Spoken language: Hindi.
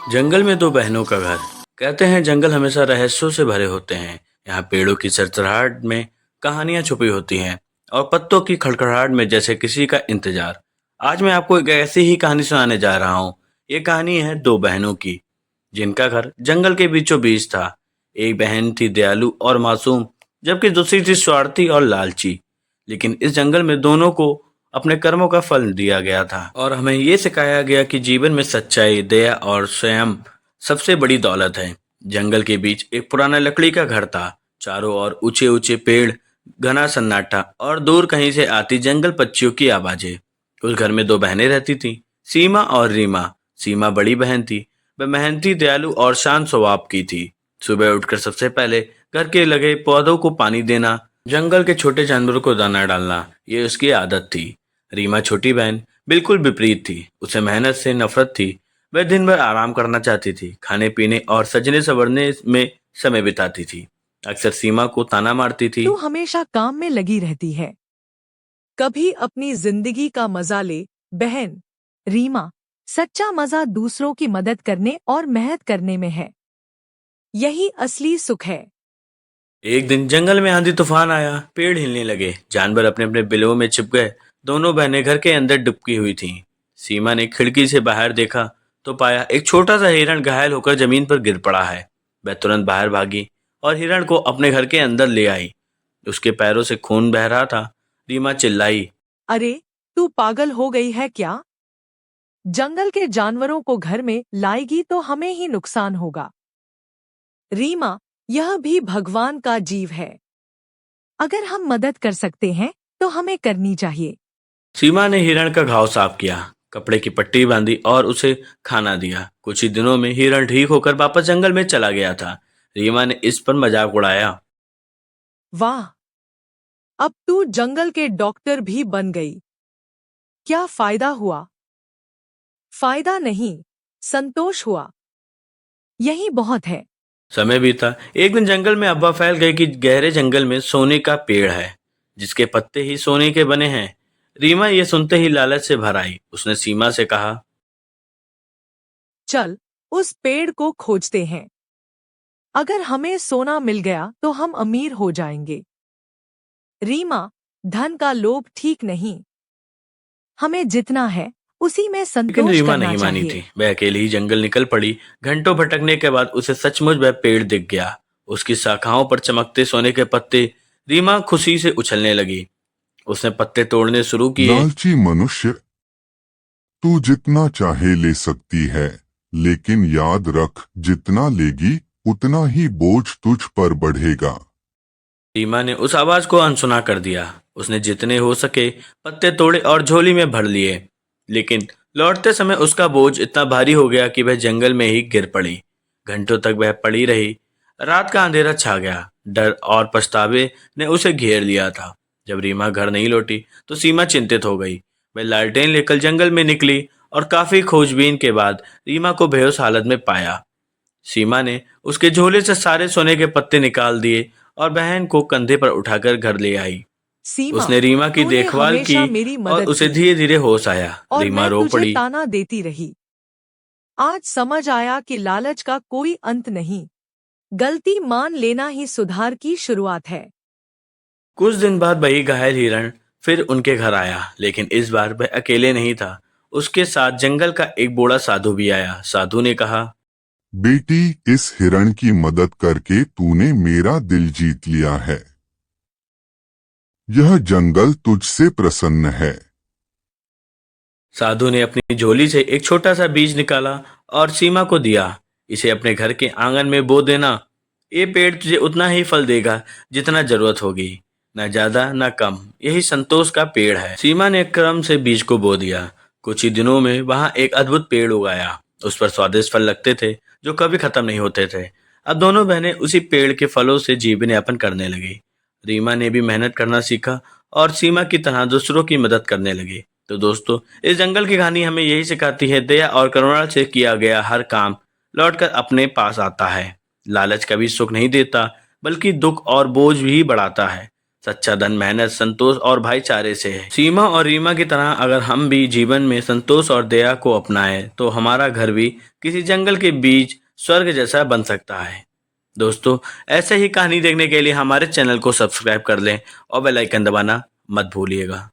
जंगल में दो बहनों का घर। कहते हैं जंगल हमेशा रहस्यों से भरे होते हैं। यहाँ पेड़ों की सरसराहट में कहानियां छुपी होती हैं और पत्तों की खड़खड़ाहट में जैसे किसी का इंतजार। आज मैं आपको एक ऐसी ही कहानी सुनाने जा रहा हूँ। ये कहानी है दो बहनों की जिनका घर जंगल के बीचों बीच था। एक बहन थी दयालु और मासूम, जबकि दूसरी थी स्वार्थी और लालची। लेकिन इस जंगल में दोनों को अपने कर्मों का फल दिया गया था और हमें ये सिखाया गया कि जीवन में सच्चाई, दया और स्वयं सबसे बड़ी दौलत है। जंगल के बीच एक पुराना लकड़ी का घर था। चारों ओर ऊंचे ऊंचे पेड़, घना सन्नाटा और दूर कहीं से आती जंगल पक्षियों की आवाजें। उस घर में दो बहनें रहती थीं, सीमा और रीमा। सीमा बड़ी बहन थी। वह मेहनती, दयालु और शांत स्वभाव की थी। सुबह उठकर सबसे पहले घर के लगे पौधों को पानी देना, जंगल के छोटे जानवरों को दाना डालना, ये उसकी आदत थी। रीमा छोटी बहन बिल्कुल विपरीत थी। उसे मेहनत से नफरत थी। वह दिन भर आराम करना चाहती थी, खाने पीने और सजने संवरने में समय बिताती थी। अक्सर सीमा को ताना मारती थी। तू हमेशा काम में लगी रहती है, कभी अपनी जिंदगी का मजा ले। बहन रीमा, सच्चा मजा दूसरों की मदद करने और मेहनत करने में है। यही असली सुख है। एक दिन जंगल में आंधी तूफान आया, पेड़ हिलने लगे, जानवर अपने अपने बिलों में छिप गए। दोनों बहनें घर के अंदर डुबकी हुई थीं। सीमा ने खिड़की से बाहर देखा तो पाया एक छोटा सा हिरण घायल होकर जमीन पर गिर पड़ा है। वह तुरंत बाहर भागी और हिरण को अपने घर के अंदर ले आई। उसके पैरों से खून बह रहा था। रीमा चिल्लाई, अरे, तू पागल हो गई है क्या? जंगल के जानवरों को घर में लाएगी तो हमें ही नुकसान होगा। रीमा, यह भी भगवान का जीव है। अगर हम मदद कर सकते हैं तो हमें करनी चाहिए। सीमा ने हिरण का घाव साफ किया, कपड़े की पट्टी बांधी और उसे खाना दिया। कुछ ही दिनों में हिरण ठीक होकर वापस जंगल में चला गया था। रीमा ने इस पर मजाक उड़ाया। वाह, अब तू जंगल के डॉक्टर भी बन गई। क्या फायदा हुआ? फायदा नहीं, संतोष हुआ। यही बहुत है। समय बीता। एक दिन जंगल में अफवाह फैल गई कि गहरे जंगल में सोने का पेड़ है, जिसके पत्ते ही सोने के बने हैं। रीमा ये सुनते ही लालच से भर आई। उसने सीमा से कहा, चल, उस पेड़ को खोजते हैं। अगर हमें सोना मिल गया तो हम अमीर हो जाएंगे। रीमा, धन का लोभ ठीक नहीं। हमें जितना है उसी में लेकिन संतोष रीमा करना नहीं मानी चाहिए। थी। वह अकेली ही जंगल निकल पड़ी। घंटों भटकने के बाद उसे सचमुच वह पेड़ दिख गया। उसकी शाखाओं पर चमकते सोने के पत्ते। रीमा खुशी से उछलने लगी। उसने पत्ते तोड़ने शुरू किए। लालची मनुष्य, तू जितना चाहे ले सकती है, लेकिन याद रख, जितना लेगी उतना ही बोझ तुझ पर बढ़ेगा। रीमा ने उस आवाज को अनसुना कर दिया। उसने जितने हो सके पत्ते तोड़े और झोली में भर लिए। लेकिन लौटते समय उसका बोझ इतना भारी हो गया कि वह जंगल में ही गिर पड़ी। घंटों तक वह पड़ी रही। रात का अंधेरा छा गया। डर और पछतावे ने उसे घेर लिया था। जब रीमा घर नहीं लौटी तो सीमा चिंतित हो गई। वह लालटेन लेकर जंगल में निकली और काफी खोजबीन के बाद रीमा को बेहोश हालत में पाया। सीमा ने उसके झोले से सारे सोने के पत्ते निकाल दिए और बहन को कंधे पर उठाकर घर ले आई। सीमा, उसने रीमा की तूने देखभाल की हमेशा मेरी और मदद उसे की धीरे धीरे होश आया। और रीमा मैं रो तुझे पड़ी। ताना देती रही। आज समझ आया कि लालच का कोई अंत नहीं। गलती मान लेना ही सुधार की शुरुआत है। कुछ दिन बाद वही घायल हिरण फिर उनके घर आया, लेकिन इस बार वह अकेले नहीं था। उसके साथ जंगल का एक बूढ़ा साधु भी आया। साधु ने कहा, बेटी, इस हिरण की मदद करके तूने मेरा दिल जीत लिया है। यह जंगल तुझसे प्रसन्न है। साधु ने अपनी झोली से एक छोटा सा बीज निकाला और सीमा को दिया। इसे अपने घर के आंगन में बो देना। ये पेड़ तुझे उतना ही फल देगा जितना जरूरत होगी, न ज्यादा न कम। यही संतोष का पेड़ है। सीमा ने क्रम से बीज को बो दिया। कुछ ही दिनों में वहां एक अद्भुत पेड़ उगाया। उस पर स्वादिष्ट फल लगते थे जो कभी खत्म नहीं होते थे। अब दोनों बहनें उसी पेड़ के फलों से जीवन यापन करने लगी। रीमा ने भी मेहनत करना सीखा और सीमा की तरह दूसरों की मदद करने लगी। तो दोस्तों, इस जंगल की कहानी हमें यही सिखाती है, दया और करुणा से किया गया हर काम लौटकर अपने पास आता है। लालच कभी सुख नहीं देता, बल्कि दुख और बोझ भी बढ़ाता है। सच्चा धन मेहनत, संतोष और भाईचारे से है। सीमा और रीमा की तरह अगर हम भी जीवन में संतोष और दया को अपनाएं तो हमारा घर भी किसी जंगल के बीच स्वर्ग जैसा बन सकता है। दोस्तों, ऐसे ही कहानी देखने के लिए हमारे चैनल को सब्सक्राइब कर लें और बेल आइकन दबाना मत भूलिएगा।